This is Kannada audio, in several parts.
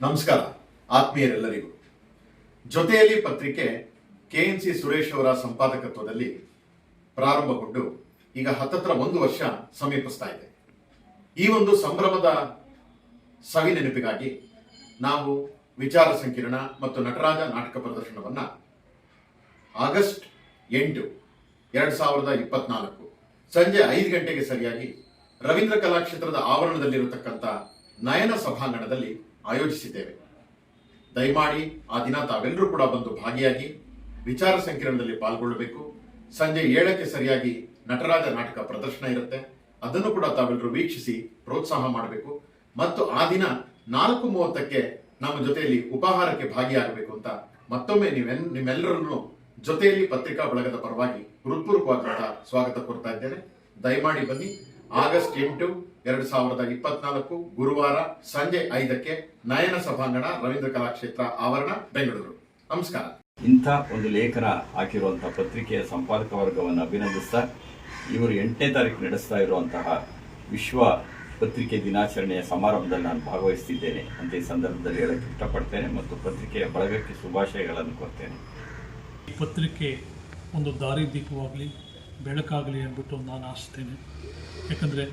ನಮಸ್ಕಾರ ಆತ್ಮೀಯರೆಲ್ಲರಿಗೂ. ಜೊತೆಯಲ್ಲಿ ಪತ್ರಿಕೆ KNC ಸುರೇಶ್ ಅವರ ಸಂಪಾದಕತ್ವದಲ್ಲಿ ಪ್ರಾರಂಭಗೊಂಡು ಈಗ ಹತ್ತತ್ರ 1 ವರ್ಷ ಸಮೀಪಿಸ್ತಾ ಇದೆ. ಈ ಒಂದು ಸಂಭ್ರಮದ ಸವಿ ನೆನಪಿಗಾಗಿ ನಾವು ವಿಚಾರ ಸಂಕಿರಣ ಮತ್ತು ನಟರಾಜ ನಾಟಕ ಪ್ರದರ್ಶನವನ್ನ ಆಗಸ್ಟ್ 8, 2024 ಸಂಜೆ 5 ಗಂಟೆಗೆ ಸರಿಯಾಗಿ ರವೀಂದ್ರ ಕಲಾಕ್ಷೇತ್ರದ ಆವರಣದಲ್ಲಿರತಕ್ಕಂಥ ನಯನ ಸಭಾಂಗಣದಲ್ಲಿ ಆಯೋಜಿಸಿದ್ದೇವೆ. ದಯಮಾಡಿ ಆ ದಿನ ತಾವೆಲ್ಲರೂ ಕೂಡ ಬಂದು ಭಾಗಿಯಾಗಿ ವಿಚಾರ ಸಂಕಿರಣದಲ್ಲಿ ಪಾಲ್ಗೊಳ್ಳಬೇಕು. ಸಂಜೆ 7ಕ್ಕೆ ಸರಿಯಾಗಿ ನಟರಾಜ ನಾಟಕ ಪ್ರದರ್ಶನ ಇರುತ್ತೆ. ಅದನ್ನು ಕೂಡ ತಾವೆಲ್ಲರೂ ವೀಕ್ಷಿಸಿ ಪ್ರೋತ್ಸಾಹ ಮಾಡಬೇಕು. ಮತ್ತು ಆ ದಿನ 4:30ಕ್ಕೆ ನಮ್ಮ ಜೊತೆಯಲ್ಲಿ ಉಪಹಾರಕ್ಕೆ ಭಾಗಿಯಾಗಬೇಕು ಅಂತ ಮತ್ತೊಮ್ಮೆ ನಿಮ್ಮೆಲ್ಲರನ್ನು ಜೊತೆಯಲ್ಲಿ ಪತ್ರಿಕಾ ಬಳಗದ ಪರವಾಗಿ ಹೃತ್ಪೂರ್ವಕವಾದಂತಹ ಸ್ವಾಗತ ಕೋರ್ತಾ ಇದ್ದೇನೆ. ದಯಮಾಡಿ ಬನ್ನಿ. ಆಗಸ್ಟ್ 8, 2024 ಗುರುವಾರ ಸಂಜೆ 5ಕ್ಕೆ ನಯನ ಸಭಾಂಗಣ, ರವೀಂದ್ರ ಕಲಾಕ್ಷೇತ್ರ ಆವರಣ, ಬೆಂಗಳೂರು. ನಮಸ್ಕಾರ. ಇಂಥ ಒಂದು ಲೇಖನ ಹಾಕಿರುವಂತಹ ಪತ್ರಿಕೆಯ ಸಂಪಾದಕ ವರ್ಗವನ್ನು ಅಭಿನಂದಿಸ್ತಾ, ಇವರು 8ನೇ ತಾರೀಕು ನಡೆಸ್ತಾ ಇರುವಂತಹ ವಿಶ್ವ ಪತ್ರಿಕೆ ದಿನಾಚರಣೆಯ ಸಮಾರಂಭದಲ್ಲಿ ನಾನು ಭಾಗವಹಿಸ್ತಿದ್ದೇನೆ ಅಂತ ಈ ಸಂದರ್ಭದಲ್ಲಿ ಹೇಳಕ್ಕೆ ಇಷ್ಟಪಡ್ತೇನೆ ಮತ್ತು ಪತ್ರಿಕೆಯ ಬಳಗಕ್ಕೆ ಶುಭಾಶಯಗಳನ್ನು ಕೋರ್ತೇನೆ. ಈ ಪತ್ರಿಕೆ ಒಂದು ದಾರಿದೀಪವಾಗಲಿ, ಬೆಳಕಾಗಲಿ ಅಂದ್ಬಿಟ್ಟು ನಾನು ಆಶಿಸ್ತೇನೆ. ಯಾಕಂದರೆ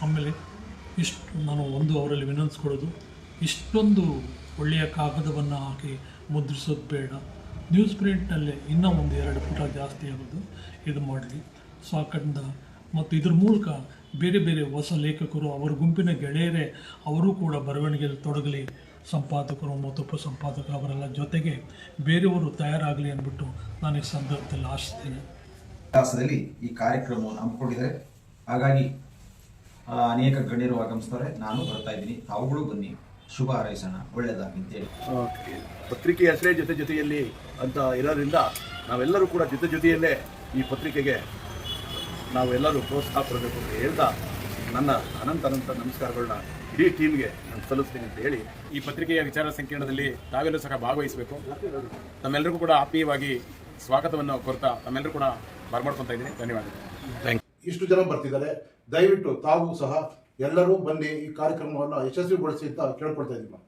ಆಮೇಲೆ ನಾನು ಅವರಲ್ಲಿ ವಿನಂತಿಸ್ಕೊಳ್ಳೋದು, ಇಷ್ಟೊಂದು ಒಳ್ಳೆಯ ಕಾಗದವನ್ನು ಹಾಕಿ ಮುದ್ರಿಸೋದು ಬೇಡ. ನ್ಯೂಸ್ ಪ್ರಿಂಟ್ನಲ್ಲೇ ಇನ್ನೂ 1-2 ಪುಟ ಜಾಸ್ತಿ ಆಗೋದು ಇದು ಮಾಡಲಿ ಸಾಕಂದ. ಮತ್ತು ಇದ್ರ ಮೂಲಕ ಬೇರೆ ಬೇರೆ ಹೊಸ ಲೇಖಕರು, ಅವರ ಗುಂಪಿನ ಗೆಳೆಯರೇ ಅವರು ಕೂಡ ಬರವಣಿಗೆಯಲ್ಲಿ ತೊಡಗಲಿ. ಸಂಪಾದಕರು ಮತ್ತು ಉಪಸಂಪಾದಕರು ಅವರೆಲ್ಲ ಜೊತೆಗೆ ಬೇರೆಯವರು ತಯಾರಾಗಲಿ ಅಂದ್ಬಿಟ್ಟು ನಾನು ಈ ಸಂದರ್ಭದಲ್ಲಿ ಆಶಿಸ್ತೇನೆ. ಇತಿಹಾಸದಲ್ಲಿ ಈ ಕಾರ್ಯಕ್ರಮವನ್ನು ಹಮ್ಮಿಕೊಂಡಿದ್ದಾರೆ. ಹಾಗಾಗಿ ಅನೇಕ ಗಣ್ಯರು ಆಗಮಿಸ್ತಾರೆ. ನಾನು ಬರ್ತಾ ಇದ್ದೀನಿ, ತಾವುಗಳು ಬನ್ನಿ, ಶುಭ ಹಾರೈಸೋಣ, ಒಳ್ಳೆಯದಾಗಲಿ ಅಂತೇಳಿ. ಪತ್ರಿಕೆ ಹೆಸರೇ ಜೊತೆಯಲ್ಲಿ ಅಂತ ಇರೋದ್ರಿಂದ ನಾವೆಲ್ಲರೂ ಕೂಡ ಜೊತೆಯಲ್ಲೇ ಈ ಪತ್ರಿಕೆಗೆ ನಾವೆಲ್ಲರೂ ಪ್ರೋತ್ಸಾಹ ಕೊಡಬೇಕು ಅಂತ ಹೇಳ್ತಾ ನನ್ನ ಅನಂತ ನಮಸ್ಕಾರಗಳನ್ನ ಇಡೀ ಟೀಮ್ಗೆ ನಾನು ಸಲ್ಲಿಸ್ತೀನಿ ಅಂತ ಹೇಳಿ, ಈ ಪತ್ರಿಕೆಯ ವಿಚಾರ ಸಂಕಿರಣದಲ್ಲಿ ತಾವೆಲ್ಲರೂ ಸಹ ಭಾಗವಹಿಸಬೇಕು. ತಮ್ಮೆಲ್ಲರಿಗೂ ಕೂಡ ಆತ್ಮೀಯವಾಗಿ ಸ್ವಾಗತವನ್ನು ಕೋರ್ತಾ ತಮ್ಮೆಲ್ಲರೂ ಕೂಡ ಬರ್ಮಾಡ್ಕೊತಾ ಇದ್ದೀನಿ. ಧನ್ಯವಾದಗಳು. Thank you. ಇಷ್ಟು ಜನ ಬರ್ತಿದ್ದಾರೆ. ದಯವಿಟ್ಟು ತಾವು ಸಹ ಎಲ್ಲರೂ ಬನ್ನಿ, ಈ ಕಾರ್ಯಕ್ರಮವನ್ನು ಯಶಸ್ವಿಗೊಳಿಸಿ ಅಂತ ಕೇಳ್ಕೊಳ್ತಾ ಇದ್ದೀವಿ.